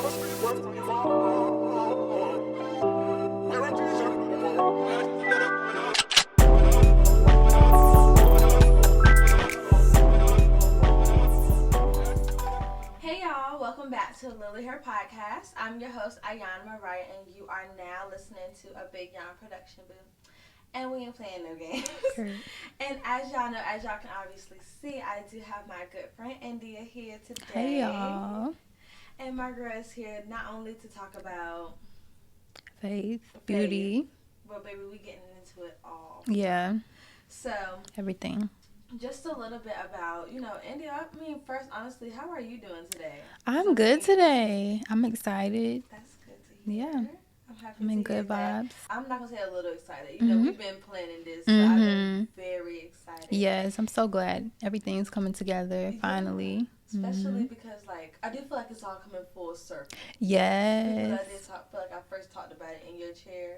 Hey y'all, welcome back to Lily Her Podcast. I'm your host, Ayana Mariah, and you are now listening to a Big Yon production booth. And we ain't playing no games. And as y'all know, as y'all can obviously see, I do have my good friend India here today. Hey y'all. And my girl is here not only to talk about Faith, beauty. But baby, we getting into it all. Yeah. So everything. Just a little bit about, India. I mean, first, honestly, how are you doing today? I'm good today. I'm excited. That's good to hear. Yeah. I'm happy I'm in good that. vibes. I'm not going to say a little excited. We've been planning this, so I've been very excited. Yes, I'm so glad everything's coming together finally. Especially because, I do feel like it's all coming full circle. Yes. Because I did feel like I first talked about it in your chair.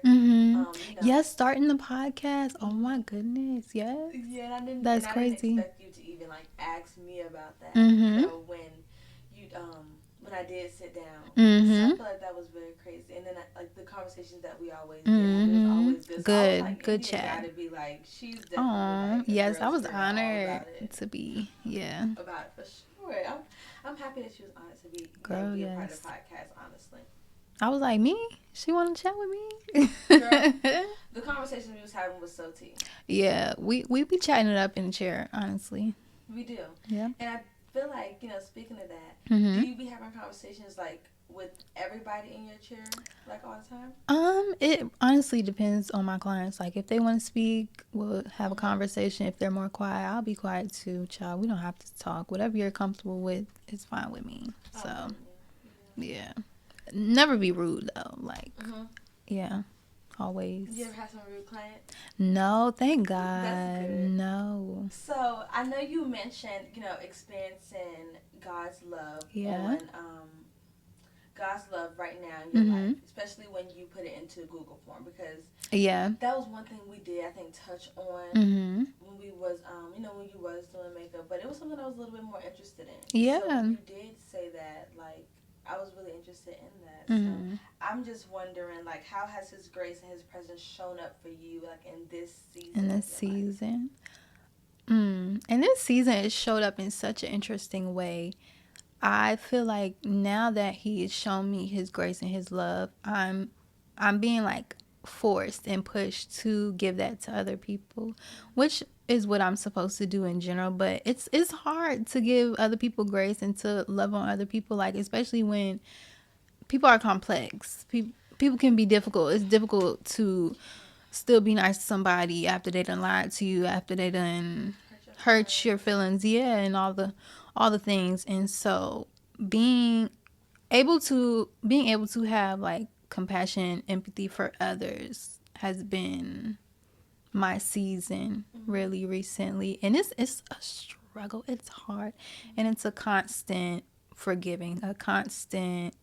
Yes, starting the podcast. Oh, my goodness. Yes. Yeah, and I didn't, That's and crazy. I didn't expect you to even, ask me about that. So when you, when I did sit down, so I feel like that was very crazy. And then, the conversations that we always did, it was always good. So good chat. Gotta be she's definitely yes, I was honored to be, about it for sure. I'm happy that she was honored to be, girl, be a part of the podcast, honestly. I was like, me? She want to chat with me? Girl, the conversation we was having was so tea. Yeah, we be chatting it up in the chair, honestly. We do. Yeah. And I feel like, speaking of that, do you be having conversations, with everybody in your chair, all the time? It honestly depends on my clients. If they want to speak, we'll have a conversation. If they're more quiet, I'll be quiet too, child. We don't have to talk. Whatever you're comfortable with is fine with me. So, yeah. Never be rude, though. Yeah. Always. You ever had some rude clients? No, thank God. That's good. No. So, I know you mentioned, experiencing God's love on, God's love right now in your life, especially when you put it into Google form, because that was one thing we did, I think, touch on when we was, when you was doing makeup, but it was something I was a little bit more interested in. Yeah. So when you did say that, I was really interested in that. So I'm just wondering, how has His grace and His presence shown up for you, in this season? In this season? In this season, it showed up in such an interesting way. I feel like now that He has shown me His grace and His love, I'm being forced and pushed to give that to other people, which is what I'm supposed to do in general. But it's hard to give other people grace and to love on other people, especially when people are complex. People can be difficult. It's difficult to still be nice to somebody after they done lied to you, after they done hurt your feelings, and all the things. And so being able to have compassion and empathy for others has been my season really recently. And it's a struggle. It's hard. And it's a constant forgiving, a constant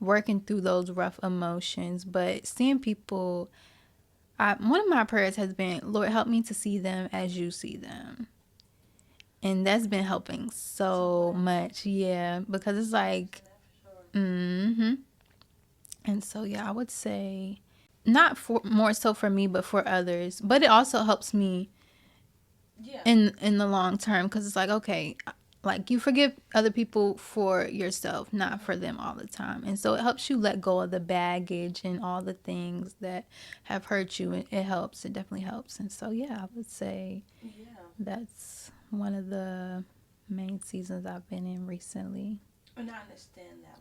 working through those rough emotions. But seeing people, one of my prayers has been, Lord, help me to see them as you see them. And that's been helping so much. Yeah. Because it's and so, I would say not more so for me, but for others. But it also helps me in the long term, because it's okay, you forgive other people for yourself, not for them all the time. And so it helps you let go of the baggage and all the things that have hurt you. It helps. It definitely helps. And so, I would say that's one of the main seasons I've been in recently. And I understand that,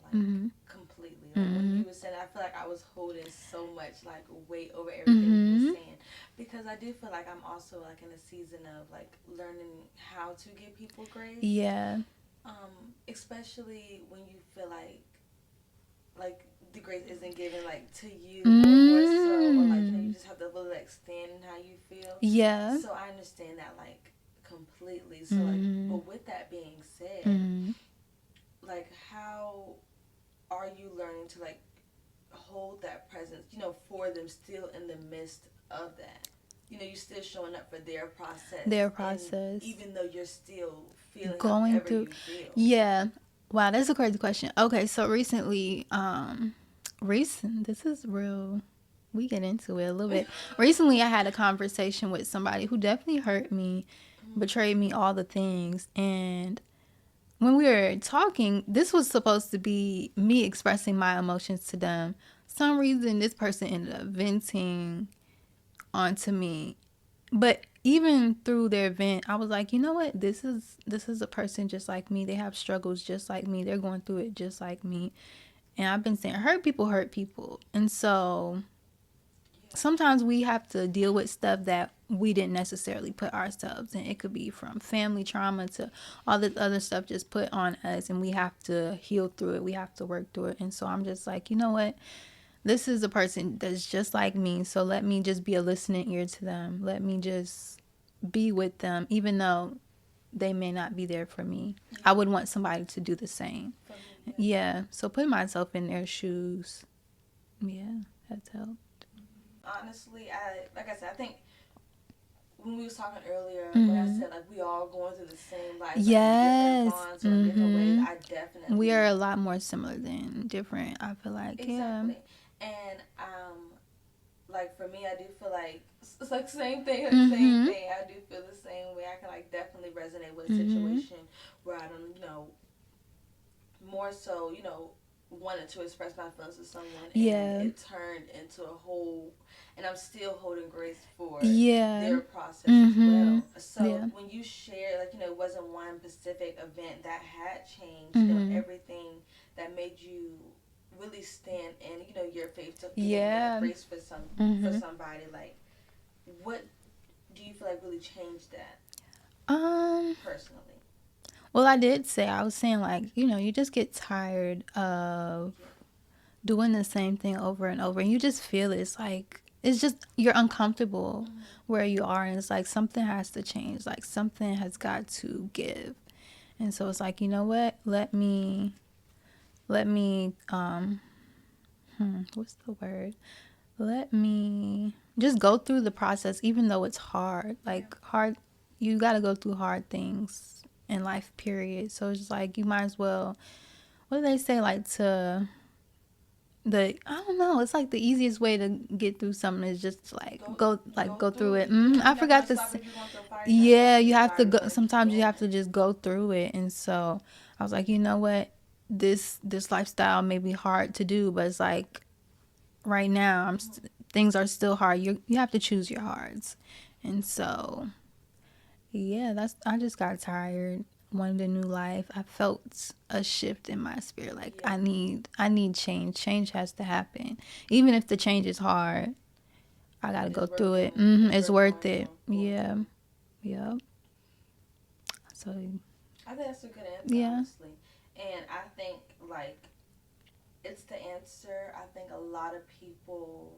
completely. When you were saying, I feel like I was holding so much, weight over everything you were saying. Because I do feel like I'm also, in a season of, learning how to give people grace. Yeah. Especially when you feel like the grace isn't given, to you, or more so, or, you just have to really, stand in how you feel. Yeah. So I understand that, completely. So, but with that being said, how are you learning to hold that presence, for them still in the midst of that? You're still showing up for their process. Their process. Even though you're still feeling going through. You feel. Yeah. Wow, that's a crazy question. Okay, so recently, this is real. We get into it a little bit. Recently, I had a conversation with somebody who definitely hurt me, betrayed me, all the things. And when we were talking, this was supposed to be me expressing my emotions to them. Some reason, this person ended up venting onto me. But even through their vent, I was like, you know what? This is a person just like me. They have struggles just like me. They're going through it just like me. And I've been saying hurt people hurt people. And so sometimes we have to deal with stuff that we didn't necessarily put ourselves in. It could be from family trauma to all this other stuff just put on us, and we have to heal through it. We have to work through it. And so I'm just like, you know what? This is a person that's just like me. So let me just be a listening ear to them. Let me just be with them, even though they may not be there for me. I would want somebody to do the same. Yeah. So put myself in their shoes. Yeah, that's helped. Honestly, like I said, I think when we was talking earlier, when I said like we all going through the same life, yes, different fonts or different ways, I definitely we are a lot more similar than different. I feel like exactly. And like for me, I do feel like it's like same thing, same thing. I do feel the same way. I can like definitely resonate with a situation where I don't, more so, wanted to express my feelings to someone, and it turned into a whole, and I'm still holding grace for their process as well. So when you share, like, it wasn't one specific event that had changed, everything that made you really stand in, your faith to grace for for somebody. Like, what do you feel like really changed that? Personally. Well, I was saying like, you just get tired of doing the same thing over and over, and you just feel it. It's just you're uncomfortable where you are, and it's like something has to change. Like something has got to give. And so it's like, you know what? Let me what's the word? Let me just go through the process, even though it's hard. Like hard, you got to go through hard things in life, period. So it's just like you might as well, what do they say, like I don't know, it's like the easiest way to get through something is just to go through it. I forgot this. Yeah, you have to go. Sometimes you have to just go through it. And so I was like, you know what? This lifestyle may be hard to do, but it's like right now things are still hard. You have to choose your hearts. And so yeah, I just got tired, wanted a new life. I felt a shift in my spirit. Like I need change. Change has to happen. Even if the change is hard, I got to go through it. It's worth it. Yeah. Yep. So I think that's a good answer, honestly. And I think like it's the answer. I think a lot of people,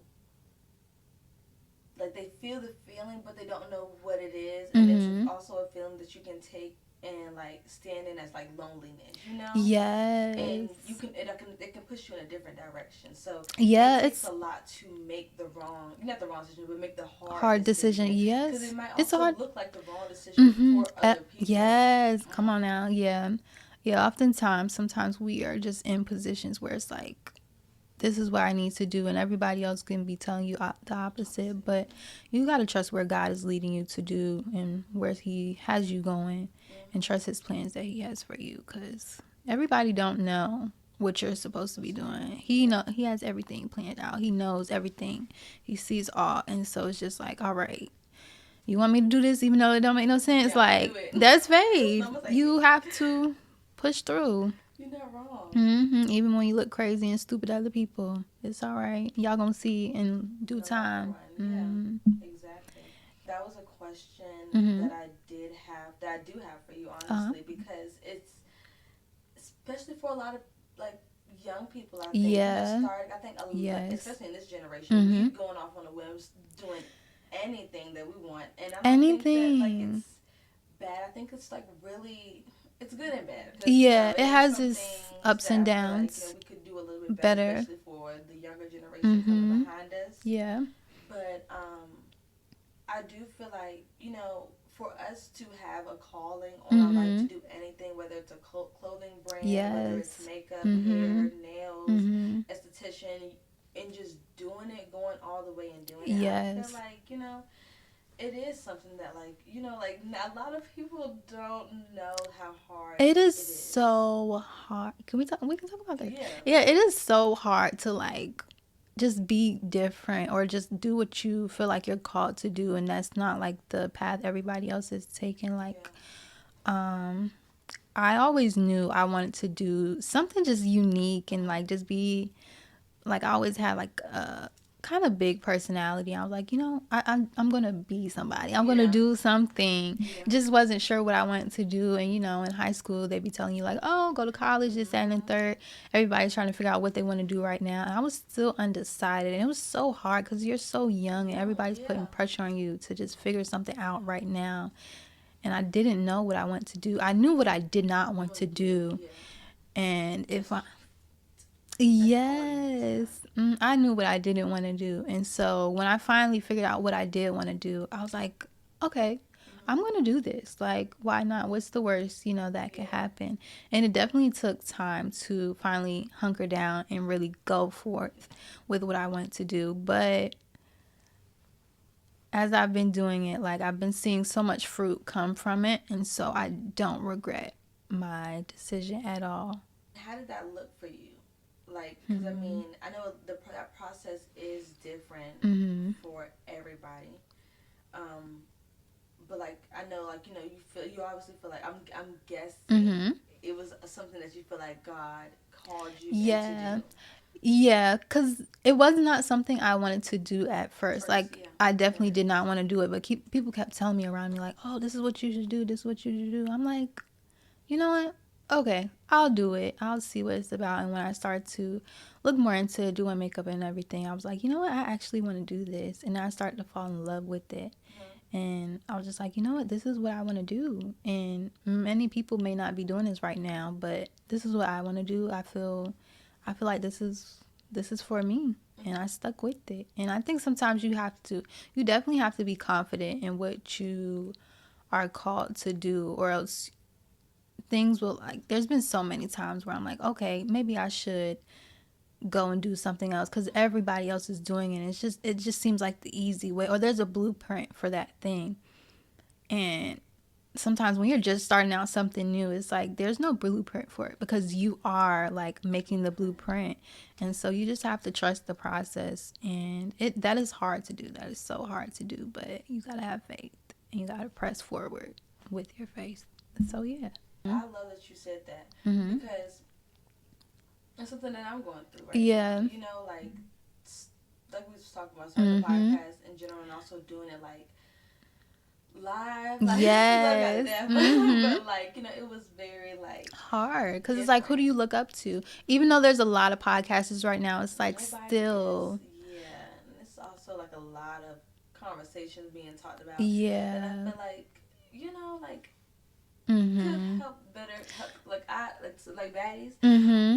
like, they feel the feeling, but they don't know what it is. And it's also a feeling that you can take and like stand in as like loneliness, Yes. And it can push you in a different direction. So yeah, it takes a lot to make not the wrong decision, but make the hard decision. Yes, because it might also look like the wrong decision for other people. Yes, come on now. Yeah. Oftentimes, sometimes we are just in positions where it's like, this is what I need to do, and everybody else can be telling you the opposite. But you got to trust where God is leading you to do and where He has you going, and trust His plans that He has for you. Because everybody don't know what you're supposed to be doing. He has everything planned out. He knows everything. He sees all, and so it's just like, all right, you want me to do this even though it don't make no sense? Like, that's faith. You have to push through. You're not wrong. Even when you look crazy and stupid to other people, it's all right. Y'all gonna see in due time. Yeah, exactly. That was a question that I do have for you, honestly, because it's especially for a lot of like young people. I think I think especially in this generation, we going off on a whim, doing anything that we want, and I don't think that like it's bad. I think it's like really. It's good and bad. Yeah, it has its ups and downs. Like, we could do a little bit better, especially for the younger generation coming behind us. Yeah. But I do feel like, for us to have a calling on our life to do anything, whether it's a clothing brand, in, whether it's Yes. makeup, Mhm. hair, nails, Mhm. esthetician, and just doing it, going all the way and doing it. I feel Yes. like, it is something that, like, like, a lot of people don't know how hard It is it is. so hard. Can we talk? We can talk about that. Yeah. Yeah, it is so hard to like just be different or just do what you feel like you're called to do, and that's not like the path everybody else is taking. Like, Yeah. um, I always knew I wanted to do something just unique and like just be like I always had like a kind of big personality. I was like, I'm gonna be somebody. I'm gonna Yeah. do something. Yeah. Just wasn't sure what I wanted to do. And in high school they'd be telling you like, oh, go to college, this, that, and third. Everybody's trying to figure out what they want to do right now. And I was still undecided. And it was so hard because you're so young and everybody's putting pressure on you to just figure something out right now. And I didn't know what I want to do. I knew what I did not want to do. Yeah. And if I That's Yes. I knew what I didn't want to do. And so when I finally figured out what I did want to do, I was like, okay, I'm going to do this. Like, why not? What's the worst, that could happen? And it definitely took time to finally hunker down and really go forth with what I wanted to do. But as I've been doing it, like, I've been seeing so much fruit come from it. And so I don't regret my decision at all. How did that look for you? Like, because I mean, I know that process is different for everybody. Um, but like, I know, like, you obviously feel like I'm guessing it was something that you feel like God called you Yeah. into do. Yeah, because it was not something I wanted to do at first. Like, Yeah. I definitely did not want to do it, but people kept telling me around me, like, oh, this is what you should do, this is what you should do. I'm like, you know what? Okay, I'll do it. I'll see what it's about. And when I started to look more into doing makeup and everything, I was like, you know what? I actually want to do this. And I started to fall in love with it. And I was just like, you know what? This is what I want to do. And many people may not be doing this right now, but this is what I want to do. I feel like this is for me, and I stuck with it. And I think sometimes you definitely have to be confident in what you are called to do, or else things will, like, there's been so many times where I'm like, okay, maybe I should go and do something else because everybody else is doing it. It just seems like the easy way, or there's a blueprint for that thing. And sometimes when you're just starting out something new, it's like there's no blueprint for it because you are like making the blueprint. And so you just have to trust the process, and that is hard to do. That is so hard to do, but you gotta have faith and you gotta press forward with your faith. So yeah. I love that you said that because it's something that I'm going through right Yeah. now. Like we was talking about, starting the podcast in general and also doing it like live. Like, Yes. But like, it was very like hard because it's like, who do you look up to? Even though there's a lot of podcasters right now, it's like still. Yeah, and it's also like a lot of conversations being talked about. Yeah. And I feel like, like could help better help, like baddies.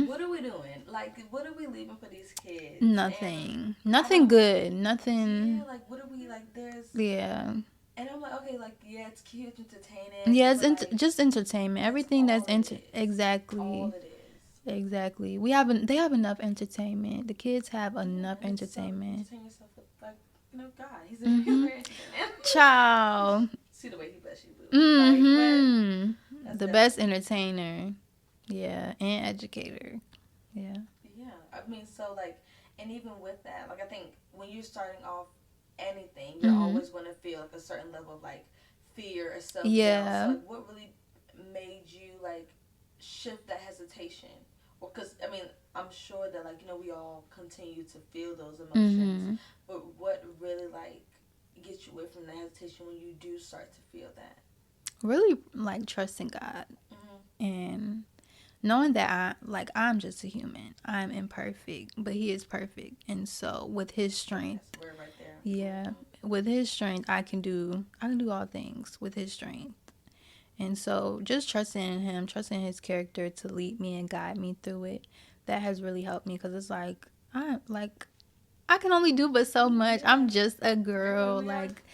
What are we doing? Like, what are we leaving for these kids? Nothing good. Nothing. Yeah, like, what are we, like, there's. Yeah. And I'm like, okay, like, yeah, it's cute, it's entertaining. Yeah, it's like, just entertainment. Everything that's exactly. All it is. Exactly. They have enough entertainment. The kids have enough entertainment. Entertain yourself with, like, God. He's very entertaining. Child. See the way he bless you, boo. Like, the best entertainer. Yeah, and educator. Yeah. Yeah, I mean, so, like, and even with that, like, I think when you're starting off anything, you're always going to feel like a certain level of like fear or self-doubt. Yeah. So, like, what really made you like shift that hesitation? Well, because I mean, I'm sure that, like, we all continue to feel those emotions, but what really like gets you away from the hesitation when you do start to feel that? Really, like, trusting God and knowing that I'm just a human. I'm imperfect, but He is perfect, and so with His strength, that's where right there. Yeah, with His strength, I can do all things with His strength. And so just trusting in Him, trusting His character to lead me and guide me through it, that has really helped me, because it's like I can only do but so much. I'm just a girl, like,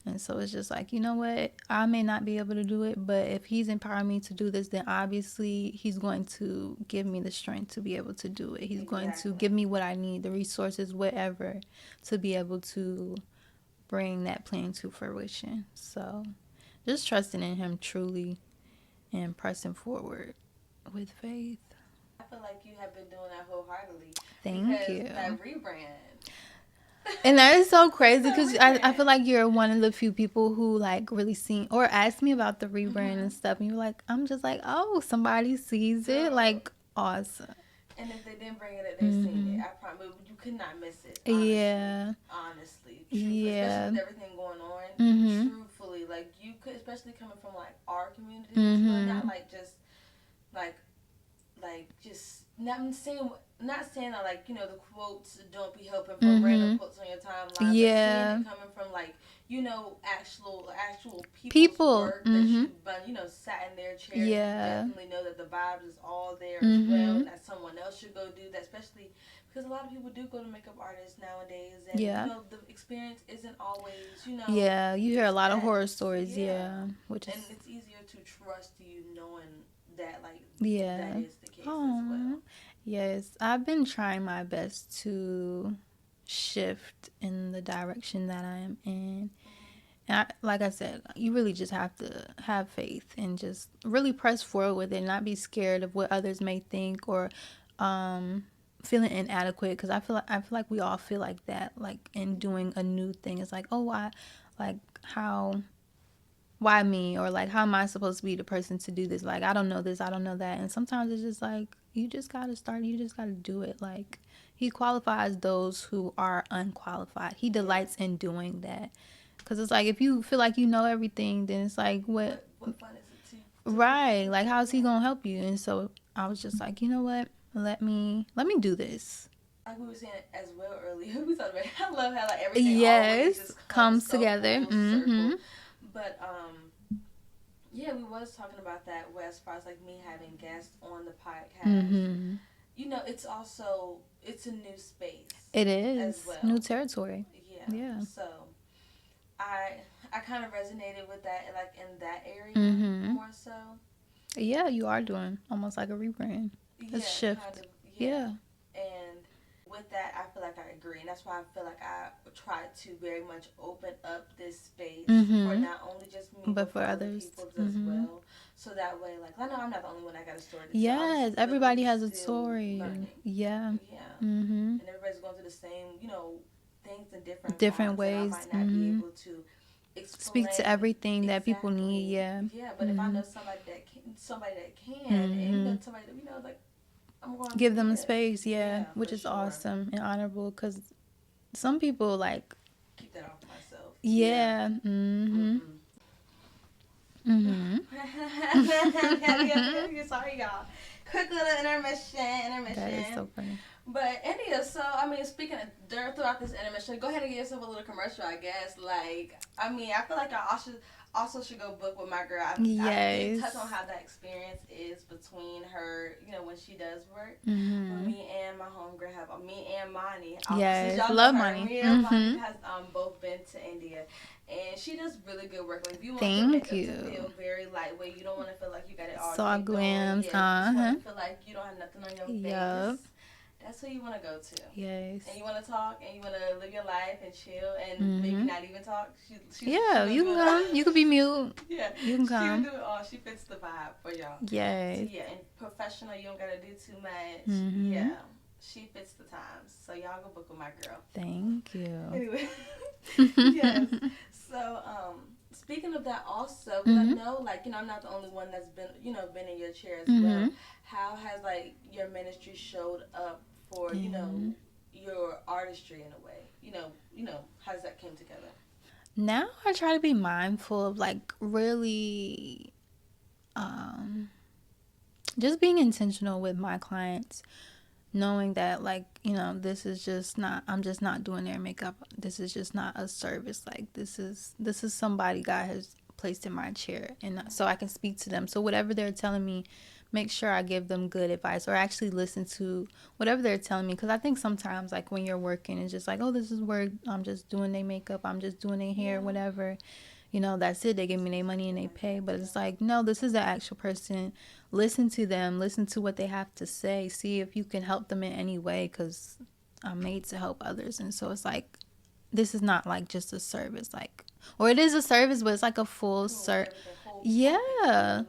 And so it's just like, you know what? I may not be able to do it, but if he's empowering me to do this, then obviously he's going to give me the strength to be able to do it. He's going to give me what I need, the resources, whatever, to be able to bring that plan to fruition. So just trusting in him truly and pressing forward with faith. I feel like you have been doing that wholeheartedly. Thank you. That rebrand. And that is so crazy because I feel like you're one of the few people who like really seen or asked me about the rebrand and stuff. And you're like, I'm just like, oh, somebody sees it. Like, awesome. And if they didn't bring it up, they've seen it. I promise you could not miss it. Honestly. Yeah. Honestly. Yeah. Especially with everything going on. Truthfully, like you could, especially coming from like our community, not like just just not saying that like, you know, the quotes don't be helping from random quotes on your timeline. Yeah. But seeing it coming from like, you know, actual people work that you've you know, sat in their chairs. Yeah. You definitely know that the vibes is all there as well, and that someone else should go do that, especially because a lot of people do go to makeup artists nowadays, and you know, the experience isn't always, you know. Yeah, you hear a lot of horror stories, which is, and it's easier to trust you knowing that like that is the case as well. Yes, I've been trying my best to shift in the direction that I am in. And like I said, you really just have to have faith and just really press forward with it, not be scared of what others may think or feeling inadequate, because I feel like we all feel like that, like in doing a new thing. It's like, oh, why me? Or like, how am I supposed to be the person to do this? Like, I don't know this, I don't know that. And sometimes it's just like, you just got to start, you just got to do it. Like, he qualifies those who are unqualified. He delights in doing that. Because it's like, if you feel like you know everything, then it's like, what fun is it to right, like, how's he gonna help you? And so I was just like, you know what, let me do this. Like we were saying as well earlier, we talked about, I love how like everything always just comes together. But yeah, we was talking about that where as far as like me having guests on the podcast, you know, it's a new space. It is as well. New territory. Yeah. So I kind of resonated with that, like in that area more so. Yeah, you are doing almost like a rebrand, a shift. Kind of, yeah. And with that, I feel like I agree, and that's why I feel like I try to very much open up this space for not only just me, but for others people as well. So that way, like, I know I'm not the only one that got a story to tell. Yes, everybody has a story. Learning. Yeah. And everybody's going through the same, you know, things in different ways. I might not be able to speak to everything that people need. Yeah, but if I know somebody that can, and somebody that, you know, like, I'm going to give them a space, which is awesome and honorable, because some people like keep that off myself. Sorry, y'all. Quick little intermission. That is so funny. But anyhow, so I mean, speaking of throughout this intermission, go ahead and give yourself a little commercial, I guess. Like, I mean, I feel like I also should go book with my girl. I did touch on how that experience is between her, you know, when she does work. Me and my homegirl me and Mani. Yes, love Mani. Me and Mani has both been to India. And she does really good work. Like, if you want your makeup to feel very lightway, you don't want to feel like you got it all so glam. You want to feel like you don't have nothing on your face. That's who you want to go to. Yes. And you want to talk and you want to live your life and chill and maybe not even talk. You can come. You could be mute. Yeah. You can come. She'll do it all. She fits the vibe for y'all. Yes. So, and professional, you don't got to do too much. Yeah. She fits the times. So y'all go book with my girl. Thank you. Anyway. Yes. So, speaking of that also, I know, like, you know, I'm not the only one that's been in your chair as well. How has, like, your ministry showed up for, you know, your artistry in a way? You know, how does that came together? Now I try to be mindful of, like, really just being intentional with my clients, knowing that, like, you know, I'm just not doing their makeup. This is just not a service. Like, this is somebody God has placed in my chair, and so I can speak to them. So whatever they're telling me make sure I give them good advice or actually listen to whatever they're telling me. Because I think sometimes, like, when you're working, it's just like, oh, this is work. I'm just doing their makeup. I'm just doing their hair, whatever. You know, that's it. They give me their money and they pay. But it's like, no, this is the actual person. Listen to them. Listen to what they have to say. See if you can help them in any way, because I'm made to help others. And so it's like, this is not like just a service, like, or it is a service, but it's like a full service. Yeah.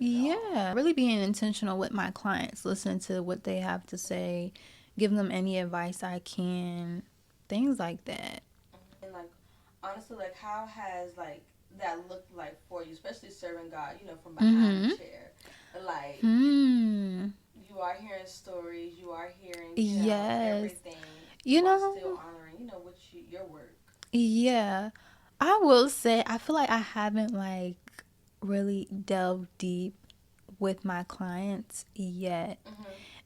Yeah. Really being intentional with my clients, listening to what they have to say, giving them any advice I can, things like that. And like, honestly, like, how has like that looked like for you, especially serving God, from behind the chair? Like, you are hearing stories, you are hearing, everything. You are still honoring, your work. Yeah. I will say, I feel like I haven't like really delved deep with my clients yet.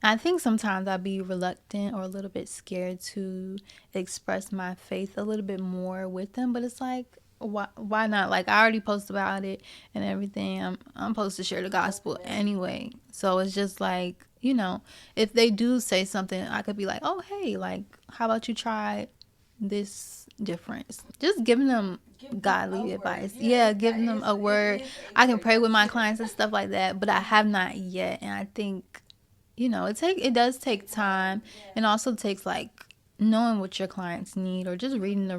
I think sometimes I'd be reluctant or a little bit scared to express my faith a little bit more with them, but it's like, why not? Like, I already post about it and everything. I'm supposed to share the gospel anyway. So it's just like, if they do say something, I could be like, oh, hey, like, how about you try this difference? Just giving them godly advice. Yeah, giving them a word. I can pray with my clients and stuff like that, but I have not yet. And I think, it does take time, and also takes like knowing what your clients need, or just reading the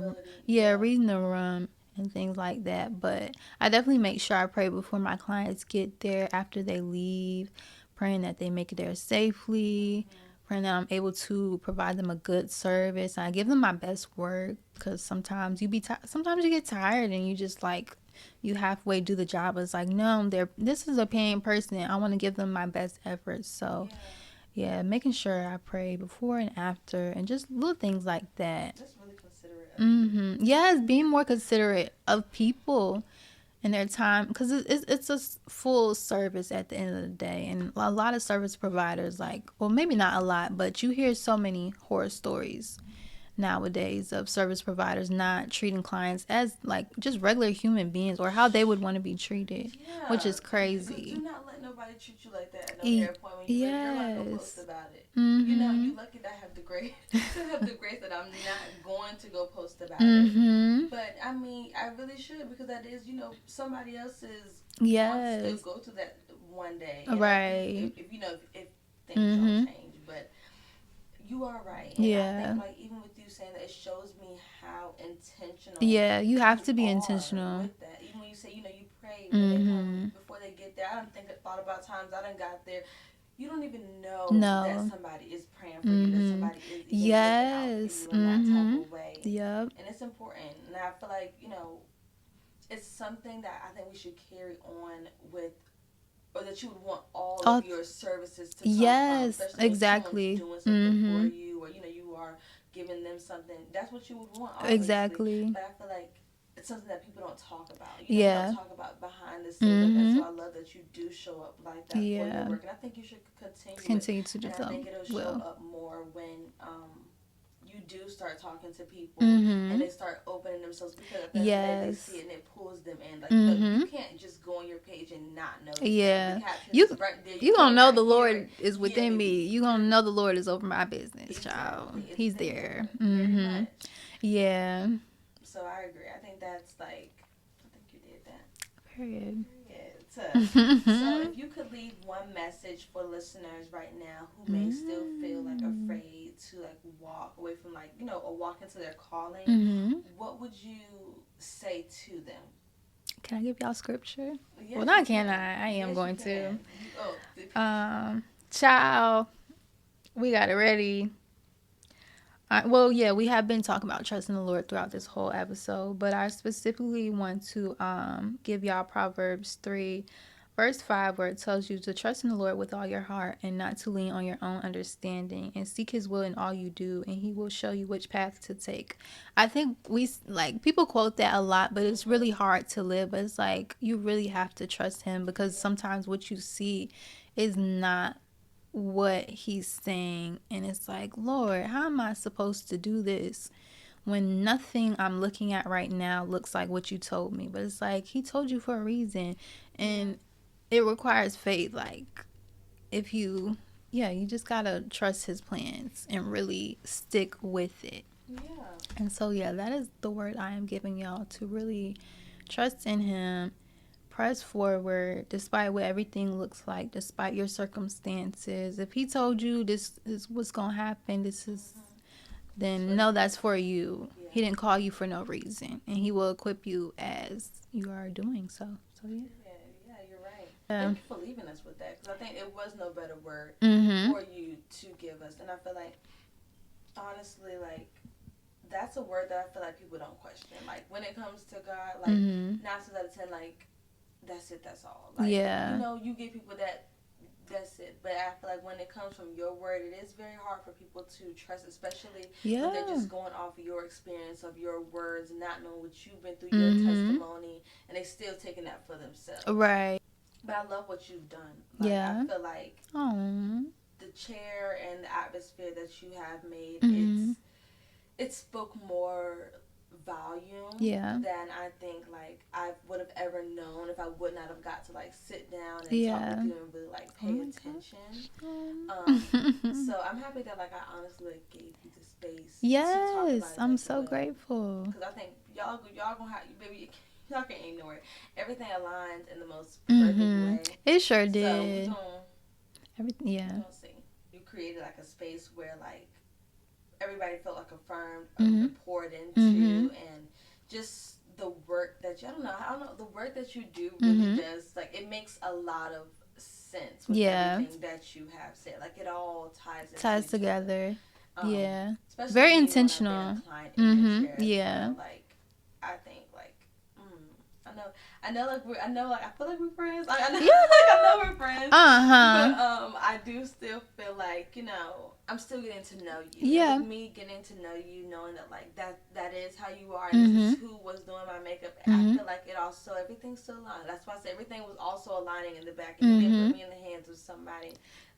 room and things like that. But I definitely make sure I pray before my clients get there, after they leave, praying that they make it there safely, praying that I'm able to provide them a good service. I give them my best work, because sometimes sometimes you get tired and you just like, you halfway do the job. It's like, no, this is a paying person. I want to give them my best efforts. So yeah, making sure I pray before and after, and just little things like that. Just really considerate. Yes, being more considerate of people and their time, because it's a full service at the end of the day. And a lot of service providers, like, well, maybe not a lot, but you hear so many horror stories nowadays of service providers not treating clients as like just regular human beings, or how they would want to be treated, which is crazy. Do not let nobody treat you like that at no point when you're like, go post about it. You lucky that I have the grace that I'm not going to go post about it. But I mean, I really should, because that is, somebody else's wants to go to that one day. Right. If things don't change. But you are right. And I think, like, even with you saying that, it shows me how intentional. Yeah, you have to be intentional with that. Even when you say, you pray when they come, before they get there. I don't think I thought about times I done got there. You don't even know that somebody is praying for you, that somebody is looking out for you in that type of way. Yep. And it's important. And I feel like, it's something that I think we should carry on with, or that you would want all of your services to come from, especially exactly. When someone's doing something for you, or you are giving them something. That's what you would want, obviously. Exactly. But I feel like it's something that people don't talk about. You don't talk about behind the scenes. Like that. So I love that you do show up like that for your work, and I think you should continue to do that. I think it'll show up more when you do start talking to people and they start opening themselves, because at the end of the day, they see it and it pulls them in. Like, you can't just go on your page and not know. You gonna know the Lord is within me. You gonna know the Lord is over my business, child. He's there. Yeah. So I agree. I think that's like, I think you did that. Period. So if you could leave one message for listeners right now who may still feel like afraid to like walk away from, like, or walk into their calling, what would you say to them? Can I give y'all scripture? Yes, well, not can I am going to. Child, we got it ready. We have been talking about trusting the Lord throughout this whole episode, but I specifically want to give y'all Proverbs 3, verse 5, where it tells you to trust in the Lord with all your heart and not to lean on your own understanding, and seek his will in all you do, and he will show you which path to take. I think people quote that a lot, but it's really hard to live. But it's like, you really have to trust him, because sometimes what you see is not what he's saying, and it's like, Lord, how am I supposed to do this when nothing I'm looking at right now looks like what you told me? But it's like, he told you for a reason, and it requires faith. Like, if you, yeah, you just gotta trust his plans and really stick with it. Yeah. And so, yeah, that is the word I am giving y'all, to really trust in him, press forward despite what everything looks like, despite your circumstances. If he told you this is what's gonna happen, this is, then no, that's for you. Yeah. He didn't call you for no reason, and he will equip you as you are doing so. So yeah. Yeah, you're right. Thank you for leaving us with that, because I think it was no better word for you to give us, and I feel like, honestly, like, that's a word that I feel like people don't question. Like, when it comes to God, like, 9 times out of 10, like, that's it, that's all. Like, yeah. You know, you get people that's it. But I feel like when it comes from your word, it is very hard for people to trust, especially when they're just going off of your experience, of your words, not knowing what you've been through, your testimony, and they still taking that for themselves. Right. But I love what you've done. Like, yeah. I feel like the chair and the atmosphere that you have made, it spoke more volume than I think like I would have ever known if I would not have got to like sit down and talk with you and really like pay attention. So I'm happy that like I honestly like, gave you the space. Yes, to talk about I'm so grateful. Because I think y'all gonna have, baby, y'all can ignore it. Everything aligned in the most perfect way. It sure did. So everything, yeah. We're gonna see. You created like a space where like everybody felt like affirmed, poured into, and just the work that you, I don't know, the work that you do really does, like, it makes a lot of sense with everything that you have said. Like, it all ties together. Yeah. Especially very intentional. Yeah. Like, I think like, I feel like we're friends. Like, I know we're friends. But I do still feel like, you know, I'm still getting to know you. Yeah. And with me getting to know you, knowing that like that is how you are, and this is who was doing my makeup. I feel like it also, everything's still aligned. That's why I said everything was also aligning in the back, and you didn't put me in the hands of somebody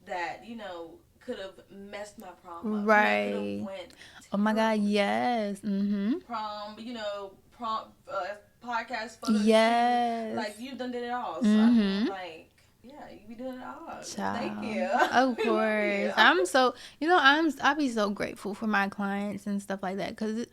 that, you know, could have messed my prom up. Right. You know, went oh my God, yes. Prom, you know, podcast photos. Yes. Like, you done did it all. So I mean, like, yeah, you be doing it all. Child. Thank you. Of course. I'm so, you know, I'll be so grateful for my clients and stuff like that, because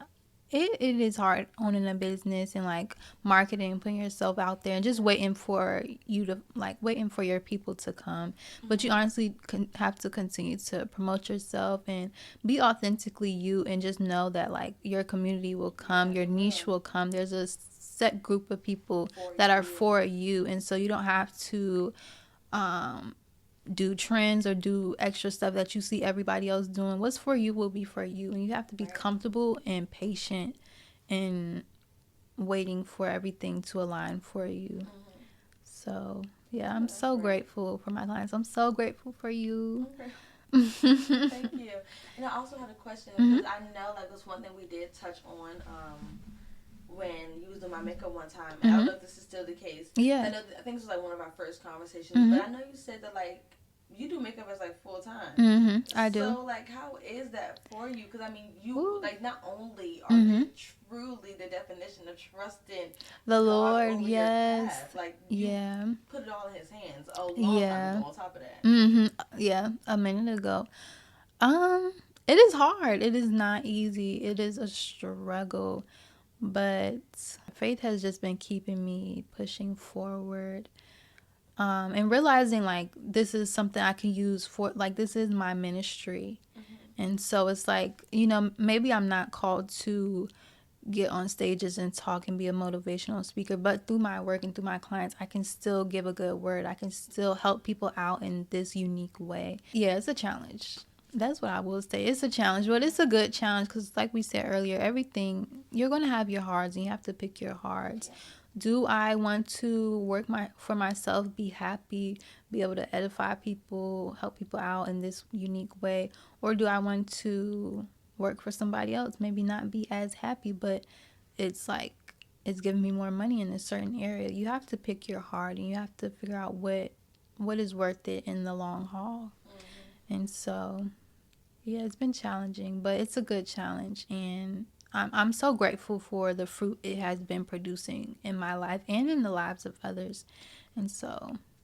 it is hard owning a business and like marketing, putting yourself out there and just waiting for you to like waiting for your people to come. But you honestly have to continue to promote yourself and be authentically you, and just know that like your community will come, your niche will come. There's a set group of people that are for you, and so you don't have to do trends or do extra stuff that you see everybody else doing. What's for you will be for you, and you have to be comfortable and patient and waiting for everything to align for you. So yeah, I'm so grateful for my clients. I'm so grateful for you. Thank you. And I also had a question, because I know like this one thing we did touch on when you was doing my makeup one time, and I don't know if this is still the case. Yeah. I think this was like one of our first conversations, but I know you said that like you do makeup as like full time. I do. So like, how is that for you? Because I mean, you like not only are you truly the definition of trusting the Lord, yes, path, like you put it all in His hands. A long time ago, on top of that. Yeah, a minute ago. It is hard. It is not easy. It is a struggle. But faith has just been keeping me pushing forward, and realizing like this is something I can use for, like, this is my ministry. And so it's like, you know, maybe I'm not called to get on stages and talk and be a motivational speaker, but through my work and through my clients, I can still give a good word. I can still help people out in this unique way. Yeah, it's a challenge. That's what I will say. It's a challenge, but it's a good challenge, because like we said earlier, everything, you're going to have your hards, and you have to pick your hards. Do I want to work for myself, be happy, be able to edify people, help people out in this unique way? Or do I want to work for somebody else, maybe not be as happy, but it's like, it's giving me more money in a certain area? You have to pick your heart, and you have to figure out what is worth it in the long haul. And so, yeah, it's been challenging, but it's a good challenge, and I'm so grateful for the fruit it has been producing in my life and in the lives of others. And so,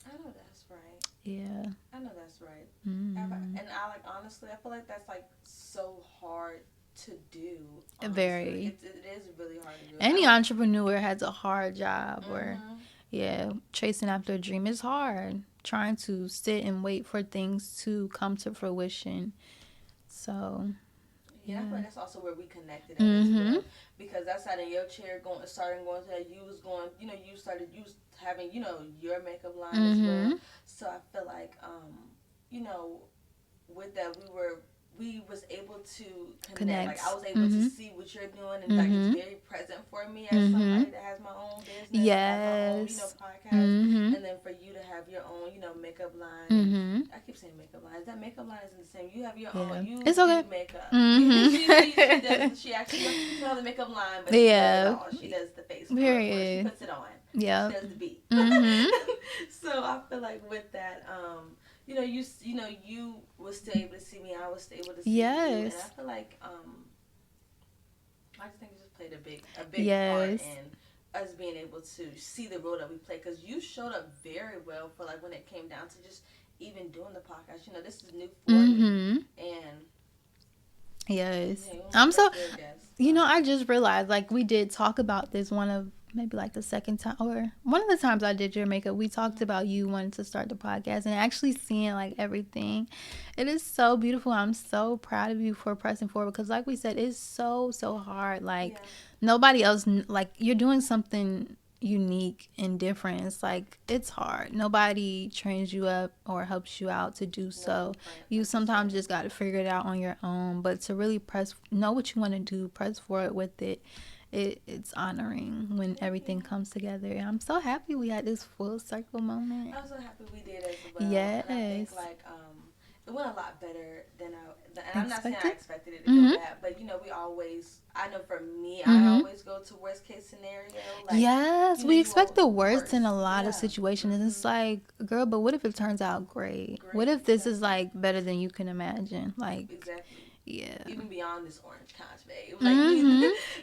I know that's right. Yeah. I I know that's right. Mm-hmm. And I like, honestly, I feel like that's like so hard to do. Honestly. Very. It is really hard to do. Any entrepreneur has a hard job, or mm-hmm. chasing after a dream is hard. Trying to sit and wait for things to come to fruition. So, yeah, I feel like that's also where we connected at as well. Because I sat in your chair starting going to that. You was going, you was having, your makeup line as well. So I feel like, with that we was able to connect. Like I was able to see what you're doing, and like it's very present for me as somebody that has my own business, yes, have my own, podcast, and then for you to have your own, makeup line. I keep saying makeup line. That makeup line isn't the same. You have your own. You it's okay. do makeup. She actually does the makeup line, but she does it all. She does the face part. She puts it on. Yeah, she does the beat. So I feel like with that, you was still able to see me. I was still able to see you, and I feel like I just think you just played a big part in us being able to see the role that we play, because you showed up very well for like when it came down to just even doing the podcast. This is new for me, and I'm so. I just realized, like, we did talk about this maybe like the second time, or one of the times I did your makeup, we talked about you wanting to start the podcast and actually seeing like everything. It is so beautiful. I'm so proud of you for pressing forward, because like we said, it's so hard. Like nobody else, like, you're doing something unique and different. It's like, it's hard. Nobody trains you up or helps you out to do so. You sometimes just got to figure it out on your own, but to really know what you want to do, press forward with it. It's honoring when everything comes together. And I'm so happy we had this full circle moment. I'm so happy we did as well. Yes. And I think like it went a lot better than I'm not saying I expected it to go bad, but we always, I know for me, I always go to worst case scenario. Like, yes, we expect the worst in a lot of situations. And it's like, girl, but what if it turns out great? What if this is like better than you can imagine? Like, exactly. Yeah. Even beyond this orange conch, like,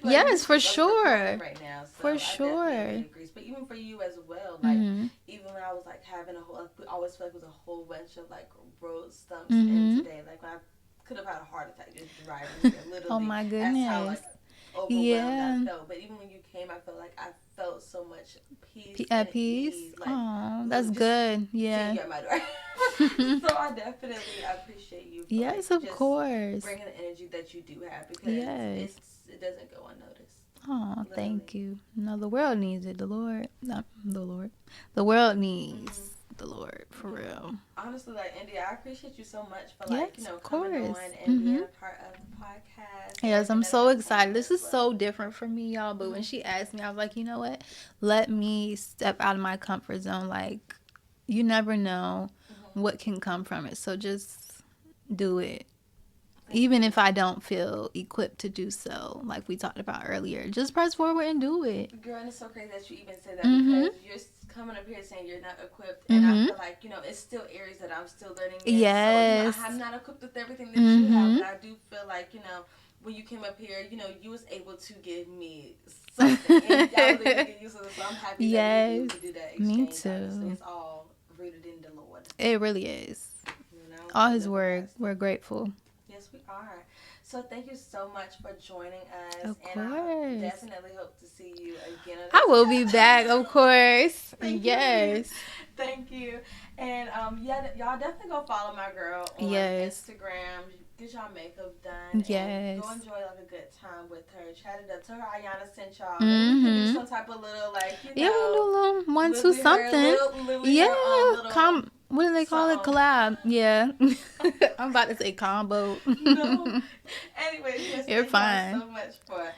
yes, for sure. Right now, so for sure. Agree. But even for you as well, like even when I was like having I always feel like it was a whole bunch of like road stumps in today. Like when I could have had a heart attack just driving here, literally. Oh my goodness. That's how like overwhelmed I felt. But even when you came, I felt like I felt so much peace. At peace. Like, oh, that's good. Yeah. You at my door. So I definitely appreciate you. Yes, of course. Bringing the energy that you do have, because it doesn't go unnoticed. Oh, literally. Thank you. No, the world needs it. The world needs the Lord, for real. Honestly, like, India, I appreciate you so much for like, coming on and being a part of the podcast. Yes, I'm so excited. This is so different for me, y'all. But when she asked me, I was like, you know what? Let me step out of my comfort zone. Like, you never know what can come from it. So just do it. Even if I don't feel equipped to do so, like we talked about earlier, just press forward and do it. Girl, and it's so crazy that you even said that, because you're coming up here saying you're not equipped, and I feel like, it's still areas that I'm still learning in. Yes. So, I'm not equipped with everything that you have, but I do feel like, when you came up here, you was able to give me something, and I was able to get used to it, so I'm happy that you were able to do that exchange. Me too. Honestly. It's all rooted in the Lord. It really is. All His word. We're grateful. Yes, we are. So thank you so much for joining us. Of course. I definitely hope to see you again. I will be back, of course. Yes. Thank you. And y'all definitely go follow my girl on Instagram. Get y'all makeup done. Yes. Go enjoy like a good time with her. Chat it up. Tell her Ayana sent y'all. Maybe we can do some type of little we do a little 1-2 something. What do they call it? Collab. Yeah. I'm about to say combo. No. Anyways, you're fine. Thank you so much for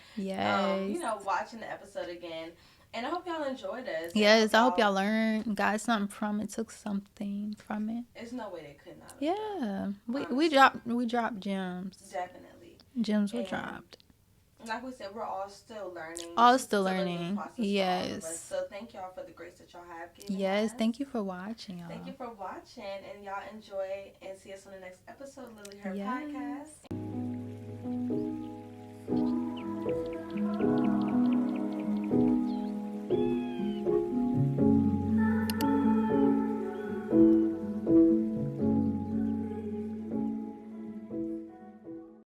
watching the episode again. And I hope y'all enjoyed us. Yes, I hope y'all learned, got something from it, took something from it. There's no way they could not. Yeah, we dropped gems. Definitely, gems were dropped. Like we said, we're all still learning. Yes. So thank y'all for the grace that y'all have given. Yes, thank you for watching, y'all. Thank you for watching, and y'all enjoy, and see us on the next episode of Lily Her Podcast.